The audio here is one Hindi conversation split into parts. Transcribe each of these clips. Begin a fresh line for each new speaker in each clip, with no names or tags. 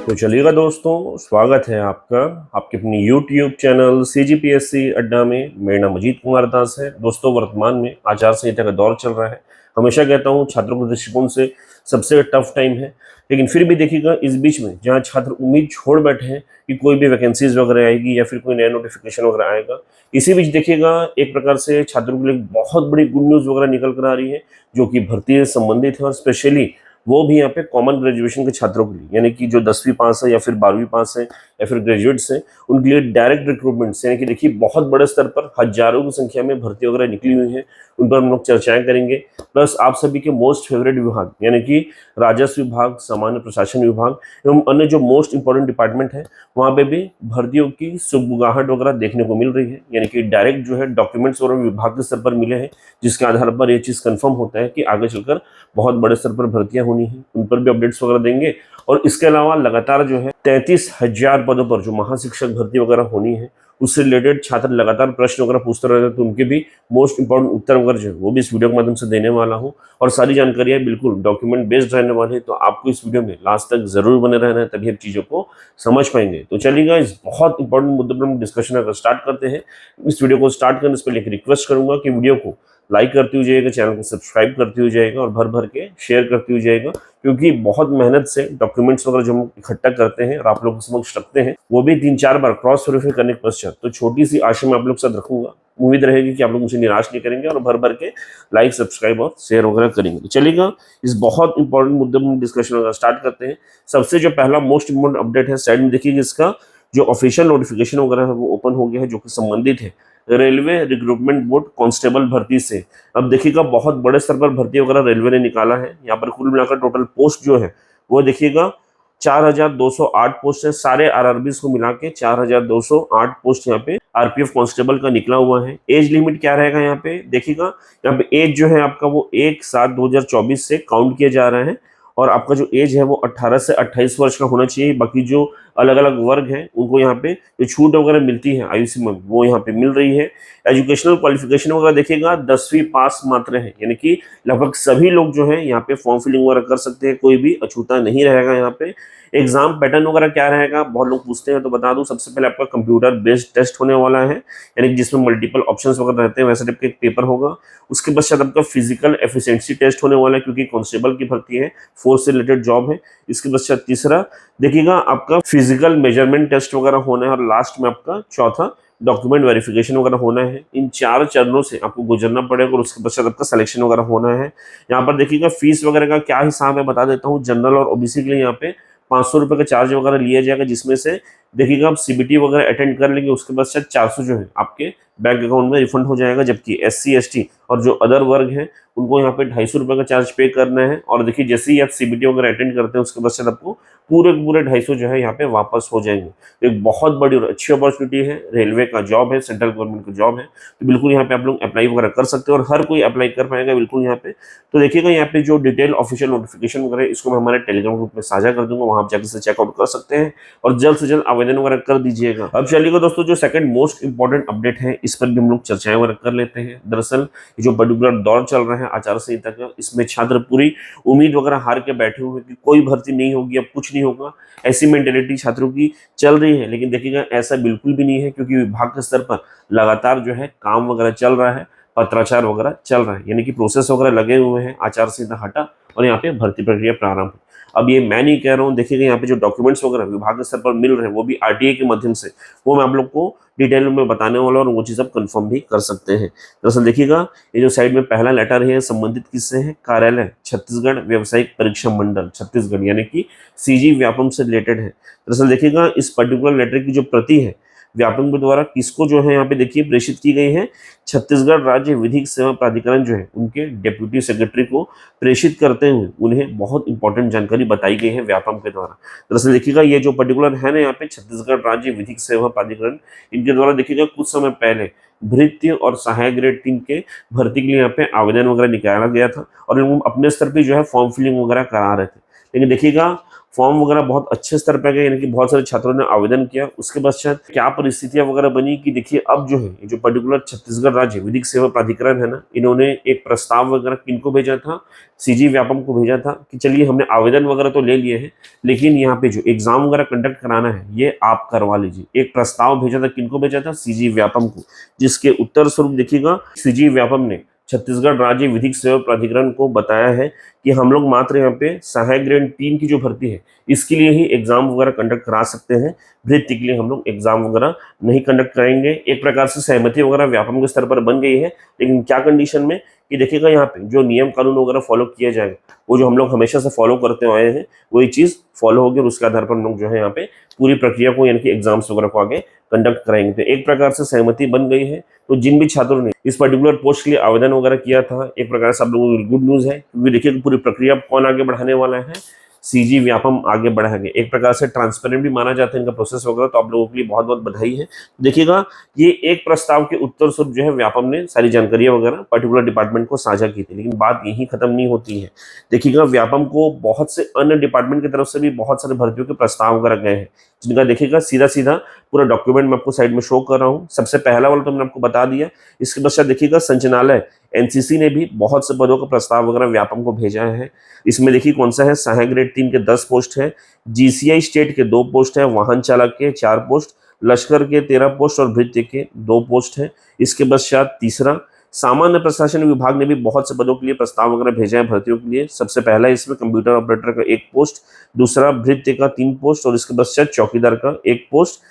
तो चलिएगा दोस्तों, स्वागत है आपका आपके अपनी यूट्यूब चैनल CGPSC अड्डा में। मेरा नाम अजीत कुमार दास है। दोस्तों, वर्तमान में आचार संहिता का दौर चल रहा है। हमेशा कहता हूँ छात्रों के दृष्टिकोण से सबसे टफ टाइम है, लेकिन फिर भी देखिएगा इस बीच में जहाँ छात्र उम्मीद छोड़ बैठे हैं कि कोई भी वैकेंसीज वगैरह आएगी या फिर कोई नया नोटिफिकेशन वगैरह आएगा, इसी बीच देखिएगा एक प्रकार से छात्रों के लिए बहुत बड़ी गुड न्यूज़ वगैरह निकल कर आ रही है, जो कि भर्ती से संबंधित है, और स्पेशली वो भी यहाँ पे कॉमन ग्रेजुएशन के छात्रों के लिए, यानी कि जो 10वीं पास है या फिर 12वीं पास है या फिर ग्रेजुएट्स हैं, उनके लिए डायरेक्ट रिक्रूटमेंट, यानी कि देखिए बहुत बड़े स्तर पर हजारों की संख्या में भर्ती वगैरह निकली हुई है। उन पर हम लोग चर्चाएं करेंगे। प्लस आप सभी के मोस्ट फेवरेट विभाग यानी कि राजस्व विभाग, सामान्य प्रशासन विभाग एवं अन्य जो मोस्ट इंपॉर्टेंट डिपार्टमेंट है, वहाँ पे भी भर्तियों की सुगबुगाहट वगैरह देखने को मिल रही है। यानी कि डायरेक्ट जो है डॉक्यूमेंट्स वगैरह विभाग के स्तर पर मिले हैं, जिसके आधार पर यह चीज़ कंफर्म होता है कि आगे चलकर बहुत बड़े स्तर पर भर्तियां होनी है। उन पर भी अपडेट्स वगैरह देंगे। और इसके अलावा लगातार जो है 33,000 पदों पर जो महाशिक्षक भर्ती वगैरह होनी है, उससे रिलेटेड छात्र लगातार प्रश्न वगैरह पूछते रहते हैं, तो उनके भी मोस्ट इंपॉर्टेंट उत्तर वगैरह जो है वो भी इस वीडियो के माध्यम से देने वाला हूँ। और सारी जानकारियां बिल्कुल डॉक्यूमेंट बेस्ड रहने वाली है, तो आपको इस वीडियो में लास्ट तक जरूर बने रहना है, तभी आप चीज़ों को समझ पाएंगे। तो चलिएगा इस बहुत इंपॉर्टेंट मुद्दे पर हम डिस्कशन अगर स्टार्ट करते हैं। इस वीडियो को स्टार्ट करने से पहले एक रिक्वेस्ट करूंगा कि वीडियो को लाइक करते हुए जाइएगा, चैनल को सब्सक्राइब करते हुए जाइएगा और भर भर के शेयर करते हुए जाइएगा, क्योंकि बहुत मेहनत से डॉक्यूमेंट्स वगैरह जो हम इकट्ठा करते हैं और आप लोगों के समक्ष रखते हैं, वो भी 3-4 बार क्रॉस वेरीफाई करने के पश्चात, तो छोटी सी आशा मैं आप लोग के साथ रखूंगा। उम्मीद रहेगी कि आप लोग मुझे निराश नहीं करेंगे और भर भर के लाइक, सब्सक्राइब और शेयर वगैरह करेंगे। तो चलिएगा इस बहुत इंपॉर्टेंट मुद्दे में डिस्कशन वगैरह स्टार्ट करते हैं। सबसे जो पहला मोस्ट इंपॉर्टेंट अपडेट है, साइड में देखिएगा, इसका जो ऑफिशियल नोटिफिकेशन वगैरह है वो ओपन हो गया है, जो कि संबंधित है रेलवे रिक्रूटमेंट बोर्ड कांस्टेबल भर्ती से। अब देखिएगा बहुत बड़े स्तर पर भर्ती वगैरह रेलवे ने निकाला है। यहाँ पर कुल मिलाकर टोटल पोस्ट जो है वो देखिएगा 4,208 पोस्ट है। सारे आरआरबीज को मिला के 4,208 पोस्ट यहाँ पे आरपीएफ कांस्टेबल का निकला हुआ है। एज लिमिट क्या रहेगा यहाँ पे देखिएगा, यहाँ पे एज जो है आपका वो 1/7/2024 से काउंट किया जा रहा है, और आपका जो एज है वो 18 से 28 वर्ष का होना चाहिए। बाकी जो अलग अलग वर्ग हैं उनको यहाँ पे जो छूट वगैरह मिलती है आयु सीमा में, वो यहाँ पे मिल रही है। एजुकेशनल क्वालिफिकेशन वगैरह देखिएगा 10वीं पास मात्र है, यानी कि लगभग सभी लोग जो है यहाँ पे फॉर्म फिलिंग वगैरह कर सकते हैं, कोई भी अछूता नहीं रहेगा। यहाँ पे एग्जाम पैटर्न वगैरह क्या रहेगा, बहुत लोग पूछते हैं, तो बता दूं सबसे पहले आपका कंप्यूटर बेस्ड टेस्ट होने वाला है, यानी कि जिसमें मल्टीपल ऑप्शंस वगैरह रहते हैं, वैसे टाइप का एक पेपर होगा। उसके पश्चात आपका फिजिकल एफिशिएंसी टेस्ट होने वाला है, क्योंकि कांस्टेबल की भर्ती है, फोर्स से रिलेटेड जॉब है। इसके पश्चात तीसरा देखिएगा आपका फिजिकल मेजरमेंट टेस्ट वगैरह होना है, और लास्ट में आपका चौथा डॉक्यूमेंट वेरिफिकेशन वगैरह होना है। इन 4 चरणों से आपको गुजरना पड़ेगा और उसके पश्चात आपका सिलेक्शन वगैरह होना है। यहाँ पर देखिएगा फीस वगैरह का क्या हिसाब है बता देता हूँ। जनरल और ओबीसी के लिए यहाँ पे 500 रुपये का चार्ज वगैरह लिया जाएगा, जिसमें से देखिएगा आप सीबीटी वगैरह अटेंड कर लेंगे, उसके पश्चात 400 जो है आपके बैंक अकाउंट में रिफंड हो जाएगा। जबकि SC ST और जो अदर वर्ग हैं उनको यहाँ पे 250 रुपये का चार्ज पे करना है। और देखिए जैसे ही आप सीबीटी वगैरह अटेंड करते हैं, उसके पश्चात आपको पूरे 250 जो है यहाँ पे वापस हो जाएंगे। एक बहुत बड़ी और अच्छी अपॉर्चुनिटी है, रेलवे का जॉब है, सेंट्रल गवर्नमेंट का जॉब है, तो बिल्कुल यहाँ पे आप लोग अप्लाई वगैरह कर सकते हैं, और हर कोई अप्लाई कर पाएगा बिल्कुल यहाँ पे। तो देखिएगा यहाँ पे जो डिटेल ऑफिशियल नोटिफिकेशन वगैरह, इसको मैं हमारे टेलीग्राम ग्रुप में साझा कर दूंगा, वहां आप जाकर से चेकआउट कर सकते हैं और जल्द से जल्द आवेदन वगैरह कर दीजिएगा। अब चलिएगा दोस्तों, जो सेकंड मोस्ट इंपॉर्टेंट अपडेट है, इस पर भी हम लोग चर्चाएं वगैरह कर लेते हैं। दरअसल जो पर्टिकुलर दौर चल रहा है आचार संहिता का, इसमें छात्र पूरी उम्मीद वगैरह हार के बैठे हुए हैं कि कोई भर्ती नहीं होगी, अब कुछ नहीं होगा, ऐसी मेंटेलिटी छात्रों की चल रही है। लेकिन देखिएगा ऐसा बिल्कुल भी नहीं है, क्योंकि विभाग के स्तर पर लगातार जो है काम वगैरह चल रहा है, पत्राचार वगैरह चल रहा है, यानी कि प्रोसेस वगैरह लगे हुए हैं। आचार संहिता हटा और यहाँ पे भर्ती प्रक्रिया प्रारंभ। अब ये मैं नहीं कह रहा हूँ, देखिएगा यहाँ पे जो डॉक्यूमेंट्स वगैरह विभाग के स्तर पर मिल रहे हैं, वो भी RTA के माध्यम से, वो मैं आप लोग को डिटेल में बताने वाला हूँ, और वो चीज़ आप कंफर्म भी कर सकते हैं। दरअसल देखिएगा ये जो साइड में पहला लेटर है, संबंधित किससे है, कार्यालय छत्तीसगढ़ व्यावसायिक परीक्षा मंडल छत्तीसगढ़, यानी कि CG व्यापम से रिलेटेड है। दरअसल देखिएगा इस पर्टिकुलर लेटर की जो प्रति है व्यापम के द्वारा किसको जो है यहाँ पे देखिए प्रेषित की गई है, छत्तीसगढ़ राज्य विधिक सेवा प्राधिकरण जो है उनके डिप्यूटी सेक्रेटरी को प्रेषित करते हुए उन्हें बहुत इंपॉर्टेंट जानकारी बताई गई है व्यापम के द्वारा। दरअसल देखिएगा ये जो पर्टिकुलर है ना यहाँ पे छत्तीसगढ़ राज्य विधिक सेवा प्राधिकरण, इनके द्वारा देखिएगा कुछ समय पहले भृत्य और सहायक ग्रेड 3 के भर्ती के लिए यहाँ पे आवेदन वगैरह निकाला गया था, और लोग अपने स्तर पर जो है फॉर्म फिलिंग वगैरह करा रहे थे। लेकिन देखिएगा फॉर्म वगैरह बहुत अच्छे स्तर पे गए, यानी कि बहुत सारे छात्रों ने आवेदन किया। उसके पश्चात क्या परिस्थितियां वगैरह बनी कि देखिए अब जो है जो पर्टिकुलर छत्तीसगढ़ राज्य विधिक सेवा प्राधिकरण है ना, इन्होंने एक प्रस्ताव वगैरह किनको भेजा था, सीजी व्यापम को भेजा था कि चलिए हमने आवेदन वगैरह तो ले लिए हैं, लेकिन यहाँ पे जो एग्जाम वगैरह कंडक्ट कराना है ये आप करवा लीजिए। एक प्रस्ताव भेजा था, किनको भेजा था, सीजी व्यापम को, जिसके उत्तर स्वरूप देखिएगा सीजी व्यापम ने छत्तीसगढ़ राज्य विधिक सेवा प्राधिकरण को बताया है कि हम लोग मात्र यहाँ पे सहायक ग्रेड 3 की जो भर्ती है इसके लिए ही एग्जाम वगैरह कंडक्ट करा सकते हैं, भर्ती के लिए हम लोग एग्जाम वगैरह नहीं कंडक्ट कराएंगे। एक प्रकार से सहमति वगैरह व्यापम के स्तर पर बन गई है, लेकिन क्या कंडीशन में कि देखिएगा यहाँ पे जो नियम कानून वगैरह फॉलो किया जाएगा वो जो हम लोग हमेशा से फॉलो करते आए हैं वही चीज फॉलो होगी, और उसके आधार पर हम लोग जो है यहाँ पे पूरी प्रक्रिया को यानी कि एग्जाम्स वगैरह को आगे कंडक्ट कराएंगे। तो एक प्रकार से सहमति बन गई है। तो जिन भी छात्रों ने इस पर्टिकुलर पोस्ट के लिए आवेदन वगैरह किया था, एक प्रकार से आप लोगों को गुड न्यूज है, क्योंकि देखिए पूरी प्रक्रिया कौन आगे बढ़ाने वाला है, सीजी व्यापम आगे बढ़ाएंगे। एक प्रकार से ट्रांसपेरेंट भी माना जाता है इनका प्रोसेस वगैरह, तो आप लोगों के लिए बहुत बहुत बधाई है। देखिएगा ये एक प्रस्ताव के उत्तर स्वरूप जो है व्यापम ने सारी जानकारियां वगैरह पर्टिकुलर डिपार्टमेंट को साझा की थी, लेकिन बात यही खत्म नहीं होती है। देखिएगा व्यापम को बहुत से अन्य डिपार्टमेंट की तरफ से भी बहुत सारे भर्तियों के प्रस्ताव वगैरह गए हैं, जिनका देखिएगा सीधा सीधा पूरा डॉक्यूमेंट मैं आपको साइड में शो कर रहा हूँ। सबसे पहला वाला तो मैंने आपको बता दिया। इसके पश्चात देखिएगा संचालनालय एनसीसी ने भी बहुत से पदों का प्रस्ताव वगैरह व्यापम को भेजा है। इसमें देखिए कौन सा है, सहायक ग्रेड 3 के 10 पोस्ट है, जीसीआई स्टेट के 2 पोस्ट है, वाहन चालक के 4 पोस्ट, लश्कर के 13 पोस्ट और भृत्य के 2 पोस्ट है। इसके पश्चात तीसरा, सामान्य प्रशासन विभाग ने भी बहुत से पदों के लिए प्रस्ताव वगैरह भेजा है भर्तियों के लिए। सबसे पहला इसमें कंप्यूटर ऑपरेटर का 1 पोस्ट, दूसरा भृत्य का 3 पोस्ट और इसके पश्चात चौकीदार का 1 पोस्ट।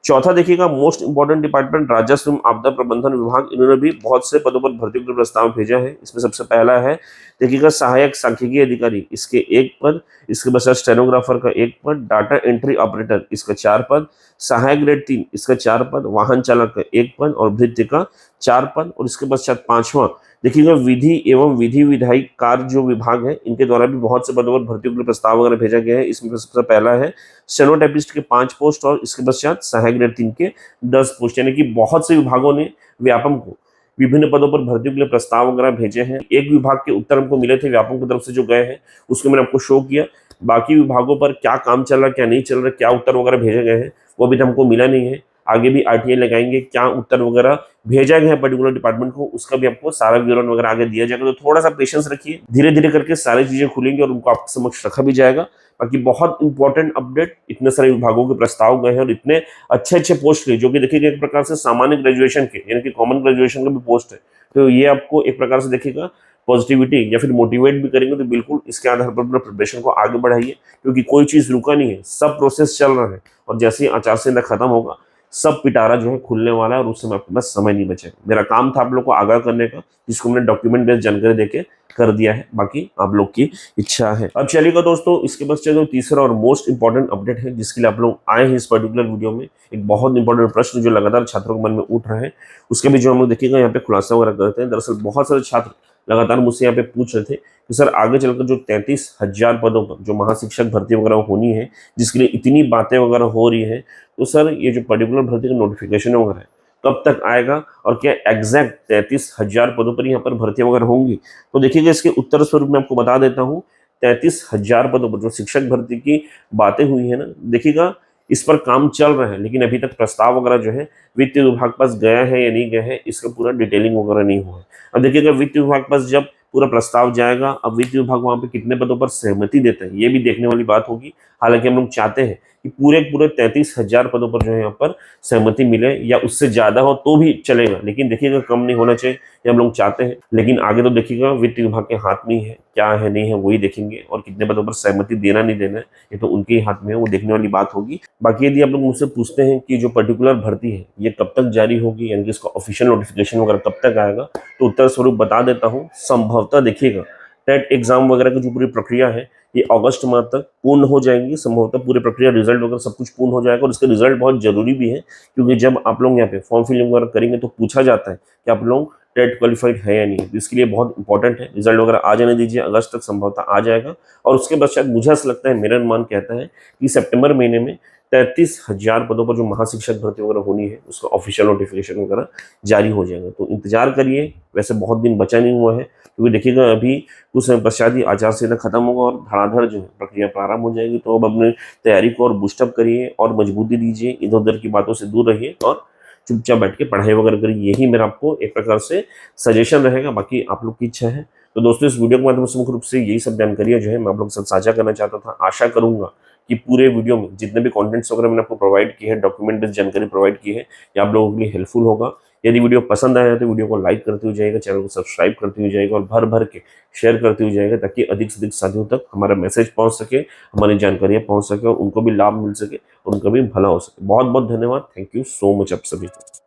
चौथा देखिएगा मोस्ट इंपॉर्टेंट डिपार्टमेंट राजस्व एवं आपदा प्रबंधन विभाग, इन्होंने भी बहुत से पदों पर भर्ती के प्रस्ताव भेजा है। इसमें सबसे पहला है देखिएगा सहायक सांख्यिकी अधिकारी, इसके 1 पद, इसके पश्चात स्टेनोग्राफर का 1 पद, डाटा एंट्री ऑपरेटर इसका 4 पद, सहायक ग्रेड 3 इसका 4 पद, वाहन चालक का 1 पद और भृत्य का 4 पद। और इसके पश्चात पांचवा देखिएगा विधि एवं विधि विधायी कार्य जो विभाग है इनके द्वारा भी बहुत से पदों पर भर्तियों के लिए प्रस्ताव वगैरह भेजा गया है। इसमें सबसे पहला है स्टेनोटाइपिस्ट के 5 पोस्ट और इसके पश्चात सहायक ग्रेड 3 के 10 पोस्ट, यानी कि बहुत से विभागों ने व्यापम को विभिन्न पदों पर भर्तियों के लिए प्रस्ताव वगैरह भेजे हैं। एक विभाग के उत्तर हमको मिले थे व्यापम की तरफ से जो गए हैं उसको मैंने आपको शो किया। बाकी विभागों पर क्या काम चल रहा है क्या नहीं चल रहा, क्या उत्तर वगैरह भेजे गए हैं वो अभी तो हमको मिला नहीं है। आगे भी आरटीआई लगाएंगे, क्या उत्तर वगैरह भेजा गया है पर्टिकुलर डिपार्टमेंट को उसका भी आपको सारा विवरण वगैरह आगे दिया जाएगा। तो थोड़ा सा पेशेंस रखिए, धीरे धीरे करके सारी चीजें खुलेंगी और उनको आपके समक्ष रखा भी जाएगा। बाकी बहुत इंपॉर्टेंट अपडेट, इतने सारे विभागों के प्रस्ताव गए हैं और इतने अच्छे अच्छे पोस्ट के जो कि देखिएगा एक प्रकार से सामान्य ग्रेजुएशन के यानी कि कॉमन ग्रेजुएशन का भी पोस्ट है। तो ये आपको एक प्रकार से देखिएगा पॉजिटिविटी या फिर मोटिवेट भी करेंगे। तो बिल्कुल इसके आधार पर अपने प्रिपरेशन को आगे बढ़ाइए, क्योंकि कोई चीज रुका नहीं है, सब प्रोसेस चल रहा है और जैसे ही आचार संहिता खत्म होगा सब पिटारा जो है खुलने वाला है और उस समय आपके पास समय नहीं बचेगा। मेरा काम था आप लोग को आगाह करने का, जिसको मैंने डॉक्यूमेंट बेस्ड जानकारी देके कर दिया है, बाकी आप लोग की इच्छा है। अब चलिएगा दोस्तों, इसके बाद जो तीसरा और मोस्ट इंपॉर्टेंट अपडेट है जिसके लिए आप लोग आए हैं इस पर्टिकुलर वीडियो में, एक बहुत इंपॉर्टेंट प्रश्न जो लगातार छात्रों के मन में उठ रहा है उसका भी जो हम लोग देखिएगा यहाँ पे खुलासा वगैरह करते हैं। दरअसल बहुत सारे छात्र लगातार मुझसे यहाँ पे पूछ रहे थे कि सर आगे चलकर जो 33,000 पदों पर जो महाशिक्षक भर्ती वगैरह होनी है, जिसके लिए इतनी बातें वगैरह हो रही है, तो सर ये जो पर्टिकुलर भर्ती का नोटिफिकेशन वगैरह है कब तक आएगा और क्या एग्जैक्ट 33,000 पदों पर यहाँ पर भर्ती वगैरह होंगी? तो देखिएगा इसके उत्तर स्वरूप मैं आपको बता देता हूँ। 33,000 पदों पर जो शिक्षक भर्ती की बातें हुई है ना, देखिएगा इस पर काम चल रहा है, लेकिन अभी तक प्रस्ताव वगैरह जो है वित्त विभाग पास गया है या नहीं गया है इसका पूरा डिटेलिंग वगैरह नहीं हुआ है। अब देखिएगा वित्त विभाग पास जब पूरा प्रस्ताव जाएगा, अब वित्त विभाग वहां पे कितने पदों पर सहमति देता है ये भी देखने वाली बात होगी। हालांकि हम लोग चाहते हैं कि पूरे 33,000 पदों पर जो है यहाँ पर सहमति मिले या उससे ज्यादा हो तो भी चलेगा, लेकिन देखिएगा कम नहीं होना चाहिए, ये हम लोग चाहते हैं। लेकिन आगे तो देखिएगा वित्त विभाग के हाथ में ही है, क्या है नहीं है वही देखेंगे, और कितने पदों पर सहमति देना नहीं देना है ये तो उनके ही हाथ में है, वो देखने वाली बात होगी। बाकी यदि आप लोग मुझसे पूछते हैं कि जो पर्टिकुलर भर्ती है ये कब तक जारी होगी, यानी कि इसका ऑफिशियल नोटिफिकेशन वगैरह कब तक आएगा, तो उत्तर स्वरूप बता देता हूँ। संभवतः देखिएगा टेट एग्जाम वगैरह की जो पूरी प्रक्रिया है ये अगस्त माह तक पूर्ण हो जाएंगी। संभवतः पूरी प्रक्रिया रिजल्ट वगैरह सब कुछ पूर्ण हो जाएगा, और इसका रिजल्ट बहुत जरूरी भी है, क्योंकि जब आप लोग यहाँ पे फॉर्म फिलिंग वगैरह करेंगे तो पूछा जाता है कि आप लोग टेट क्वालिफाइड है या नहीं, तो इसके लिए बहुत इंपॉर्टेंट है। रिजल्ट वगैरह आ जाने दीजिए, अगस्त तक संभवतः आ जाएगा। और उसके पश्चात मुझे ऐसा लगता है, मेरा अनुमान कहता है कि सितंबर महीने में 33,000 पदों पर जो महाशिक्षक भर्ती वगैरह होनी है उसका ऑफिशियल नोटिफिकेशन वगैरह जारी हो जाएगा। तो इंतजार करिए, वैसे बहुत दिन बचा नहीं हुआ है, क्योंकि देखिएगा अभी कुछ समय पश्चात ही आचार संहिता खत्म होगा और धड़ाधड़ जो है प्रक्रिया प्रारंभ हो जाएगी। तो अब अपने तैयारी को और बूस्टअप करिए और मजबूती दीजिए, इधर उधर की बातों से दूर रहिए और चुपचाप बैठ के पढ़ाई वगैरह करिए। यही मेरा आपको एक प्रकार से सजेशन रहेगा, बाकी आप लोग की इच्छा है। तो दोस्तों इस वीडियो के माध्यम से मुख्य रूप से यही सब जानकारियां जो है मैं आप लोग के साथ साझा करना चाहता था। आशा करूंगा कि पूरे वीडियो में जितने भी कंटेंट्स वगैरह मैंने आपको प्रोवाइड की है, डॉक्यूमेंट बेस्ड जानकारी प्रोवाइड की है, ये आप लोगों के लिए हेल्पफुल होगा। यदि वीडियो पसंद आया तो वीडियो को लाइक करते हुए जाएगा, चैनल को सब्सक्राइब करते हुए जाएगा और भर भर के शेयर करते हुए जाएगा, ताकि अधिक से अधिक साथियों तक हमारा मैसेज पहुंच सके, हमारी जानकारियां पहुंच सके और उनको भी लाभ मिल सके और उनका भी भला हो सके। बहुत बहुत धन्यवाद। थैंक यू सो मच आप सभी को।